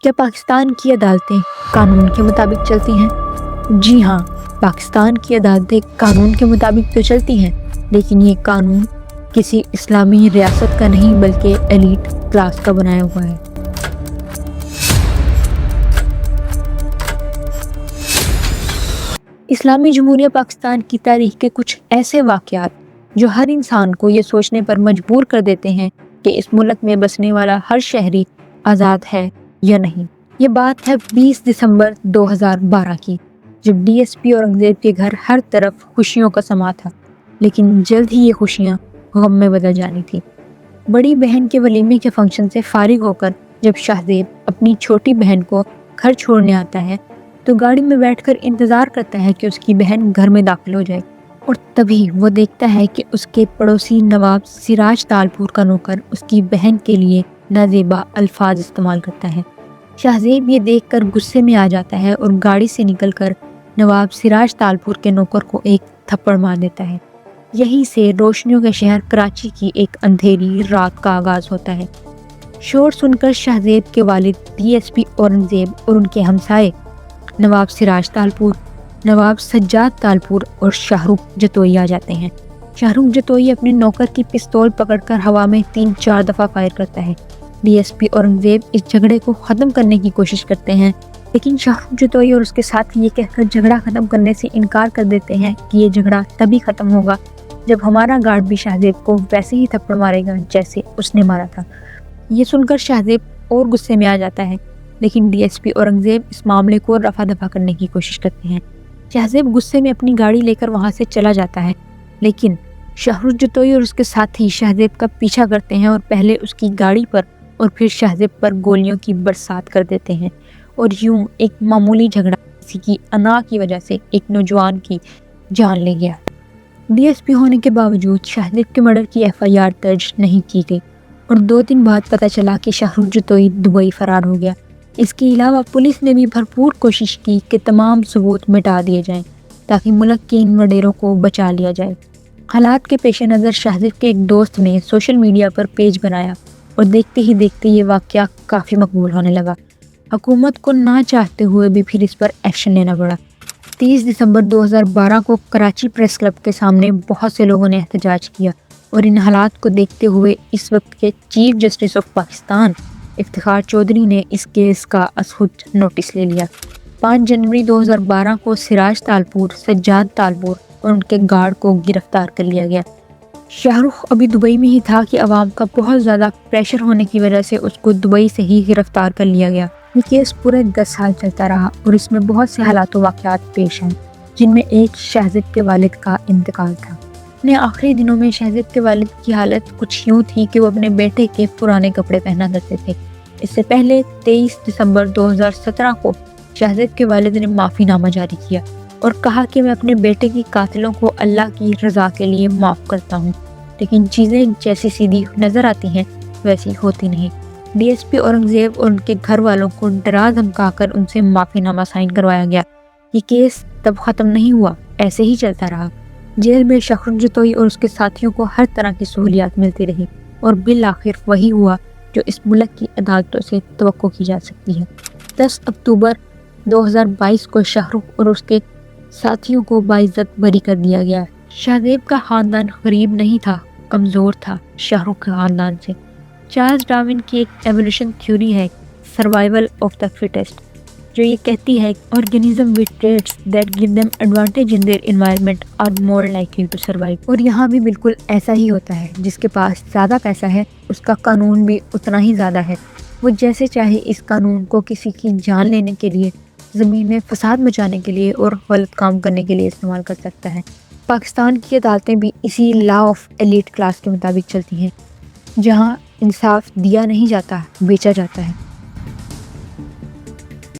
کیا پاکستان کی عدالتیں قانون کے مطابق چلتی ہیں؟ جی ہاں، پاکستان کی عدالتیں قانون کے مطابق تو چلتی ہیں، لیکن یہ قانون کسی اسلامی ریاست کا نہیں بلکہ ایلیٹ کلاس کا بنایا ہوا ہے۔ اسلامی جمہوریہ پاکستان کی تاریخ کے کچھ ایسے واقعات جو ہر انسان کو یہ سوچنے پر مجبور کر دیتے ہیں کہ اس ملک میں بسنے والا ہر شہری آزاد ہے یا نہیں۔ یہ بات ہے 20 دسمبر 2012 کی، جب ڈی ایس پی اورنگزیب کے گھر ہر طرف خوشیوں کا سما تھا، لیکن جلد ہی یہ خوشیاں غم میں بدل جانی تھی۔ بڑی بہن کے ولیمے کے فنکشن سے فارغ ہو کر جب شہزیب اپنی چھوٹی بہن کو گھر چھوڑنے آتا ہے تو گاڑی میں بیٹھ کر انتظار کرتا ہے کہ اس کی بہن گھر میں داخل ہو جائے، اور تبھی وہ دیکھتا ہے کہ اس کے پڑوسی نواب سراج تالپور کا نوکر اس کی بہن کے لیے نازیبا الفاظ استعمال کرتا ہے۔ شہزیب یہ دیکھ کر غصے میں آ جاتا ہے اور گاڑی سے نکل کر نواب سراج تالپور کے نوکر کو ایک تھپڑ مار دیتا ہے۔ یہیں سے روشنیوں کے شہر کراچی کی ایک اندھیری رات کا آغاز ہوتا ہے۔ شور سن کر شہزیب کے والد ڈی ایس پی اورنگزیب اور ان کے ہمسائے نواب سراج تالپور، نواب سجاد تالپور اور شاہ رخ جتوئی آ جاتے ہیں۔ شاہ رخ جتوئی اپنے نوکر کی پستول پکڑ کر ہوا میں 3-4 دفعہ فائر کرتا ہے۔ ڈی ایس پی اورنگزیب اس جھگڑے کو ختم کرنے کی کوشش کرتے ہیں، لیکن شاہ رخ جتوئی اور اس کے ساتھی یہ کہہ کر جھگڑا ختم کرنے سے انکار کر دیتے ہیں کہ یہ جھگڑا تبھی ختم ہوگا جب ہمارا گارڈ بھی شہزیب کو ویسے ہی تھپڑ مارے گا جیسے اس نے مارا تھا۔ یہ سن کر شہزیب اور غصے میں آ جاتا ہے، لیکن ڈی ایس پی اورنگزیب اس معاملے کو رفع دفع کرنے کی کوشش کرتے ہیں۔ شہزیب غصے میں اپنی گاڑی لے کر وہاں سے چلا جاتا ہے، لیکن شاہ رخ جتوئی اور اس کے ساتھی شہزیب کا پیچھا کرتے ہیں اور پہلے اس کی گاڑی پر اور پھر شہزیب پر گولیوں کی برسات کر دیتے ہیں، اور یوں ایک معمولی جھگڑا کسی کی انا کی وجہ سے ایک نوجوان کی جان لے گیا۔ ڈی ایس پی ہونے کے باوجود شہزیب کے مرڈر کی ایف آئی آر درج نہیں کی گئی، اور 2 دن بعد پتہ چلا کہ شاہ رخ جتوئی دبئی فرار ہو گیا۔ اس کے علاوہ پولیس نے بھی بھرپور کوشش کی کہ تمام ثبوت مٹا دیے جائیں تاکہ ملک کے ان وڈیروں کو بچا لیا جائے۔ حالات کے پیش نظر شہزیب کے ایک دوست نے سوشل میڈیا پر پیج بنایا اور دیکھتے ہی دیکھتے یہ واقعہ کافی مقبول ہونے لگا۔ حکومت کو نہ چاہتے ہوئے بھی پھر اس پر ایکشن لینا پڑا۔ 30 دسمبر 2012 کو کراچی پریس کلب کے سامنے بہت سے لوگوں نے احتجاج کیا، اور ان حالات کو دیکھتے ہوئے اس وقت کے chief justice of Pakistan Iftikhar Chaudhry نے اس کیس کا از خود نوٹس لے لیا۔ 5 جنوری 2012 کو سراج تالپور، سجاد تالپور اور ان کے گارڈ کو گرفتار کر لیا گیا۔ شاہ رخ ابھی دبئی میں ہی تھا کہ عوام کا بہت زیادہ پریشر ہونے کی وجہ سے اس کو دبئی سے ہی گرفتار کر لیا گیا۔ یہ کیس پورے 10 سال چلتا رہا اور اس میں بہت سے حالات و واقعات پیش آئے، جن میں ایک شہزیب کے والد کا انتقال تھا۔ اپنے آخری دنوں میں شہزیب کے والد کی حالت کچھ یوں تھی کہ وہ اپنے بیٹے کے پرانے کپڑے پہنا کرتے تھے۔ اس سے پہلے 23 دسمبر 2017 کو شہزیب کے والد نے معافی نامہ جاری کیا اور کہا کہ میں اپنے بیٹے کی قاتلوں کو اللہ کی رضا کے لیے معاف کرتا ہوں، لیکن چیزیں جیسی سیدھی نظر آتی ہیں ویسی ہوتی نہیں۔ ڈی ایس پی اورنگزیب اور ان کے گھر والوں کو ڈرا دھمکا کر ان سے معافی نامہ سائن کروایا گیا۔ یہ کیس تب ختم نہیں ہوا، ایسے ہی چلتا رہا۔ جیل میں شاہ رخ جتوئی اور اس کے ساتھیوں کو ہر طرح کی سہولیات ملتی رہی، اور بالآخر وہی ہوا جو اس ملک کی عدالتوں سے توقع کی جا سکتی ہے۔ 10 اکتوبر 2022 کو شاہ رخ اور اس کے ساتھیوں کو باعزت بری کر دیا گیا۔ شہزیب کا خاندان غریب نہیں تھا، کمزور تھا شاہ رخ کے خاندان سے۔ چارلس ڈارون کی ایک ایوولوشن تھیوری ہے، سروائیول آف دا فٹیسٹ، جو یہ کہتی ہے organism with traits that give them advantage in their environment are more likely to survive۔ اور یہاں بھی بالکل ایسا ہی ہوتا ہے، جس کے پاس زیادہ پیسہ ہے اس کا قانون بھی اتنا ہی زیادہ ہے، وہ جیسے چاہے اس قانون کو کسی کی جان لینے کے لیے، زمین میں فساد مچانے کے لیے اور غلط کام کرنے کے لیے استعمال کر سکتا ہے۔ پاکستان کی عدالتیں بھی اسی لا آف ایلیٹ کلاس کے مطابق چلتی ہیں، جہاں انصاف دیا نہیں جاتا، بیچا جاتا ہے۔